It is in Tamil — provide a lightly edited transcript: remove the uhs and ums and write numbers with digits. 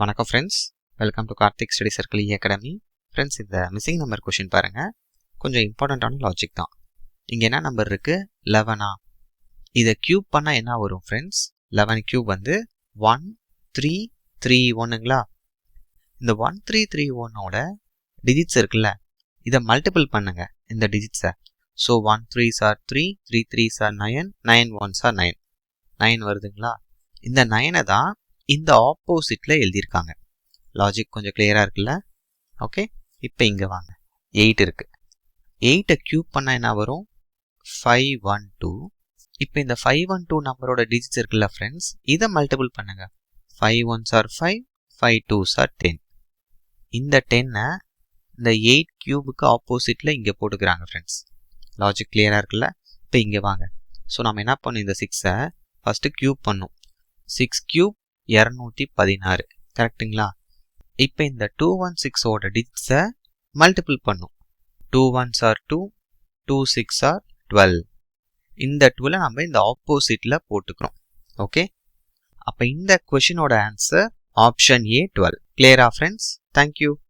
வணக்கம் friends, welcome to Karthik study circle academy. Friends, இந்த மிஸ்ஸிங் நம்பர் கொஷின் பாருங்கள். கொஞ்சம் இம்பார்ட்டண்ட்டான லாஜிக் தான். இங்கே என்ன நம்பர் இருக்குது? 11. இதை க்யூப் பண்ணால் என்ன வரும் ஃப்ரெண்ட்ஸ்? 11 க்யூப் வந்து 1331ங்களா? இந்த 1331ஓட டிஜிட்ஸ் இருக்குல்ல, இதை மல்டிபிள் பண்ணுங்க இந்த டிஜிட்ஸை. So 1 3s are 3, 3 3s are 9, 9 1s are 9, 9 வருதுங்களா? இந்த 9 தான் இந்த ஆப்போசிட்ல எழுதியிருக்காங்க. லாஜிக் கொஞ்சம் கிளியரா இருக்குல்ல? ஓகே, இப்போ இங்க வாங்க. 8 இருக்கு. 8 கியூப் பண்ணா என்ன வரும்? 512. இப்போ இந்த 512 நம்பரோட டிஜிட்ஸ் இருக்குல்ல ஃப்ரெண்ட்ஸ், இதை மல்டிபிள் பண்ணுங்க. 5 1s are 5, 5 2s are 10. இந்த 10 இந்த 8 கியூபுக்கு ஆப்போசிட்ல இங்க போட்டுக்கிறாங்க ஃப்ரெண்ட்ஸ். லாஜிக் கிளியரா இருக்குல்ல? இப்போ இங்க வாங்க. ஸோ நம்ம என்ன பண்ணும்? இந்த 6 ஃபர்ஸ்ட் கியூப் பண்ணும். 6 கியூப் 216, கரெக்டுங்களா? இப்போ இந்த 216ஓட டிஜிட்ஸை மல்டிபிள் பண்ணும். 2 1s are 2, 2 6 are 12. இந்த 12 நம்ம இந்த ஆப்போசிட்ல போட்டுக்கிறோம். ஓகே, அப்போ இந்த கொஷினோட ஆன்சர் ஆப்ஷன் ஏ 12. கிளியரா ஃப்ரெண்ட்ஸ்? தேங்க்யூ.